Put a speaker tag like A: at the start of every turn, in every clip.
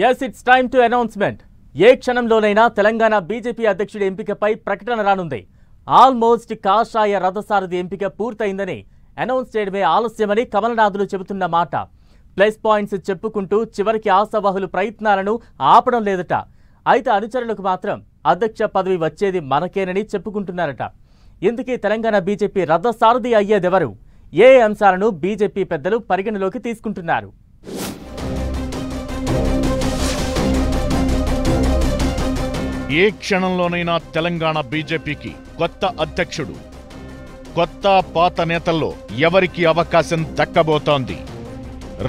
A: Yes, it's time to announcement. ఏ క్షణంలోనైనా Telangana BJP అధ్యక్షుడి ఎంపికపై ప్రకటన రానుంది. ఆల్మోస్ట్ కాషాయ రథసారథి ఎంపిక పూర్తయిందని అనౌన్స్ చేయడమే ఆలస్యమని కమలనాథులు చెబుతున్న మాట. ప్లస్ పాయింట్స్ చెప్పుకుంటూ చివరికి ఆశావాహులు ప్రయత్నాలను ఆపడం లేదట. అయితే అనుచరులకు మాత్రం అధ్యక్ష పదవి వచ్చేది మనకేనని చెప్పుకుంటున్నారట. ఇందుకే తెలంగాణ బీజేపీ రథసారథి అయ్యేదెవరు? ఏ అంశాలను బీజేపీ పెద్దలు పరిగణలోకి తీసుకుంటున్నారు?
B: ఏ క్షణంలోనైనా తెలంగాణ బీజేపీకి కొత్త అధ్యక్షుడు. కొత్త పాత నేతల్లో ఎవరికి అవకాశం దక్కబోతోంది?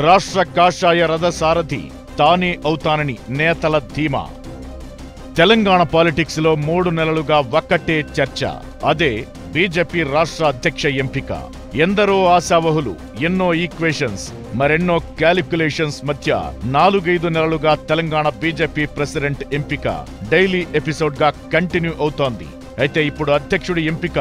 B: రాష్ట్ర కాషాయ రథసారథి తానే అవుతానని నేతల ధీమా. తెలంగాణ పాలిటిక్స్ లో 3 నెలలుగా ఒక్కటే చర్చ. అదే బీజేపీ రాష్ట్ర అధ్యక్ష ఎంపిక. ఎందరో ఆశావహులు, ఎన్నో ఈక్వేషన్స్, మరెన్నో క్యాలిక్యులేషన్స్ మధ్య 4-5 నెలలుగా తెలంగాణ బీజేపీ ప్రెసిడెంట్ ఎంపిక డైలీ ఎపిసోడ్ గా కంటిన్యూ అవుతోంది. అయితే ఇప్పుడు అధ్యక్షుడి ఎంపిక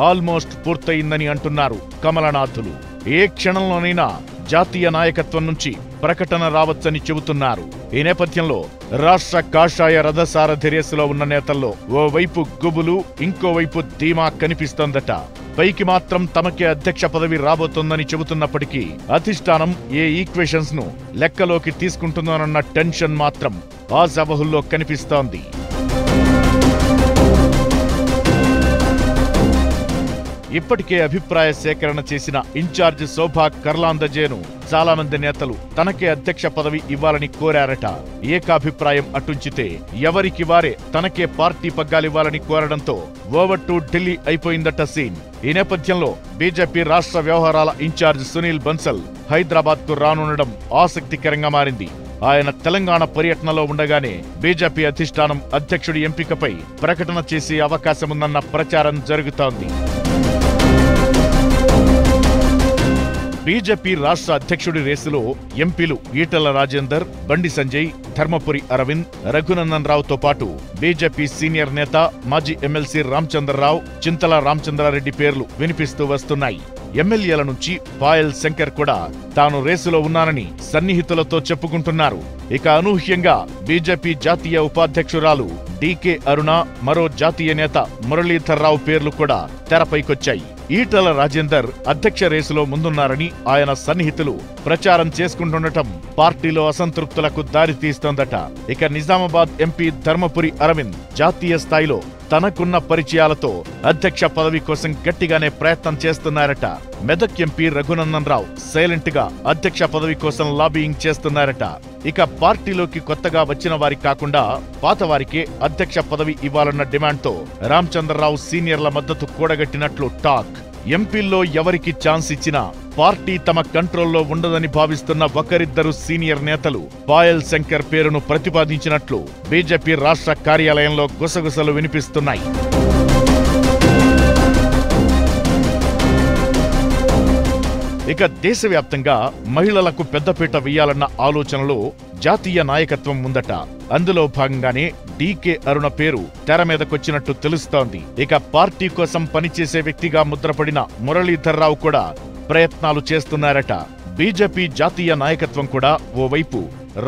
B: ఆల్మోస్ట్ పూర్తయిందని అంటున్నారు కమలనాథులు. ఏ క్షణంలోనైనా జాతీయ నాయకత్వం నుంచి ప్రకటన రావచ్చని చెబుతున్నారు. ఈ నేపథ్యంలో రాష్ట్ర కాషాయ రథసారథి రేసులో ఉన్న నేతల్లో ఓవైపు గుబులు, ఇంకోవైపు ధీమా కనిపిస్తోందట. పైకి మాత్రం తమకే అధ్యక్ష పదవి రాబోతోందని చెబుతున్నప్పటికీ అధిష్టానం ఏ ఈక్వేషన్స్ ను లెక్కలోకి తీసుకుంటుందోనన్న టెన్షన్ మాత్రం ఆశావహుల్లో కనిపిస్తోంది. ఇప్పటికే అభిప్రాయ సేకరణ చేసిన ఇన్ఛార్జ్ శోభా కర్లాందజేను చాలా మంది నేతలు తనకే అధ్యక్ష పదవి ఇవ్వాలని కోరారట. ఏకాభిప్రాయం అటుంచితే ఎవరికి వారే తనకే పార్టీ పగ్గాలివ్వాలని కోరడంతో ఓవర్ టు ఢిల్లీ అయిపోయిందట సీన్. ఈ నేపథ్యంలో బీజేపీ రాష్ట్ర వ్యవహారాల ఇన్ఛార్జ్ సునీల్ బన్సల్ హైదరాబాద్ కు రానుండడం ఆసక్తికరంగా మారింది. ఆయన తెలంగాణ పర్యటనలో ఉండగానే బీజేపీ అధిష్టానం అధ్యక్షుడి ఎంపికపై ప్రకటన చేసే అవకాశముందన్న ప్రచారం జరుగుతోంది. బీజేపీ రాష్ట్ర అధ్యక్షుడి రేసులో ఎంపీలు ఈటెల రాజేందర్, బండి సంజయ్, ధర్మపురి అరవింద్, రఘునందన్ రావుతో పాటు బీజేపీ సీనియర్ నేత మాజీ ఎమ్మెల్సీ రామచంద్రరావు, చింతల రామచంద్రారెడ్డి పేర్లు వినిపిస్తూ వస్తున్నాయి. ఎమ్మెల్యేల నుంచి పాయల్ శంకర్ కూడా తాను రేసులో ఉన్నానని సన్నిహితులతో చెప్పుకుంటున్నారు. ఇక అనూహ్యంగా బీజేపీ జాతీయ ఉపాధ్యక్షురాలు డీకే అరుణ, మరో జాతీయ నేత మురళీధర్ రావు పేర్లు కూడా తెరపైకొచ్చాయి. ఈటల రాజేందర్ అధ్యక్ష రేసులో ముందున్నారని ఆయన సన్నిహితులు ప్రచారం చేసుకుంటుండటం పార్టీలో అసంతృప్తులకు దారితీస్తోందట. ఇక నిజామాబాద్ ఎంపీ ధర్మపురి అరవింద్ జాతీయ స్థాయిలో తనకున్న పరిచయాలతో అధ్యక్ష పదవి కోసం గట్టిగానే ప్రయత్నం చేస్తున్నారట. మెదక్ ఎంపీ రఘునందన్ రావు సైలెంట్ గా అధ్యక్ష పదవి కోసం లాబీయింగ్ చేస్తున్నారట. ఇక పార్టీలోకి కొత్తగా వచ్చిన వారి కాకుండా పాత వారికే అధ్యక్ష పదవి ఇవ్వాలన్న డిమాండ్తో రామచంద్రరావు సీనియర్ల మద్దతు కూడగట్టినట్లు టాక్. ఎంపీల్లో ఎవరికి ఛాన్స్ ఇచ్చినా పార్టీ తమ కంట్రోల్లో ఉండదని భావిస్తున్న ఒకరిద్దరు సీనియర్ నేతలు పాయల్ శంకర్ పేరును ప్రతిపాదించినట్లు బీజేపీ రాష్ట్ర కార్యాలయంలో గుసగుసలు వినిపిస్తున్నాయి. ఇక దేశవ్యాప్తంగా మహిళలకు పెద్దపీట వేయాలన్న ఆలోచనలో జాతీయ నాయకత్వం ఉందట. అందులో భాగంగానే డీకే అరుణ పేరు తెర మీదకొచ్చినట్టు తెలుస్తోంది. ఇక పార్టీ కోసం పనిచేసే వ్యక్తిగా ముద్రపడిన మురళీధర్ రావు కూడా ప్రయత్నాలు చేస్తున్నారట. బీజేపీ జాతీయ నాయకత్వం కూడా ఓవైపు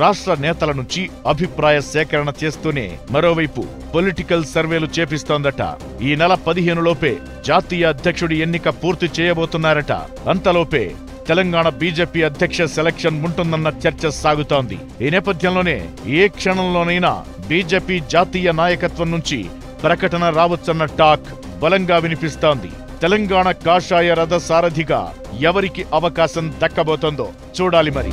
B: రాష్ట్ర నేతల నుంచి అభిప్రాయ సేకరణ చేస్తూనే మరోవైపు పొలిటికల్ సర్వేలు చేపిస్తోందట. ఈ నెల 15 లోపే జాతీయ అధ్యక్షుడి ఎన్నిక పూర్తి చేయబోతున్నారట. అంతలోపే తెలంగాణ బీజేపీ అధ్యక్ష సెలక్షన్ ఉంటుందన్న చర్చ సాగుతోంది. ఈ నేపథ్యంలోనే ఏ క్షణంలోనైనా బీజేపీ జాతీయ నాయకత్వం నుంచి ప్రకటన రావచ్చన్న టాక్ బలంగా వినిపిస్తోంది. తెలంగాణ కాషాయ రథ సారథిగా ఎవరికి అవకాశం దక్కబోతోందో చూడాలి మరి.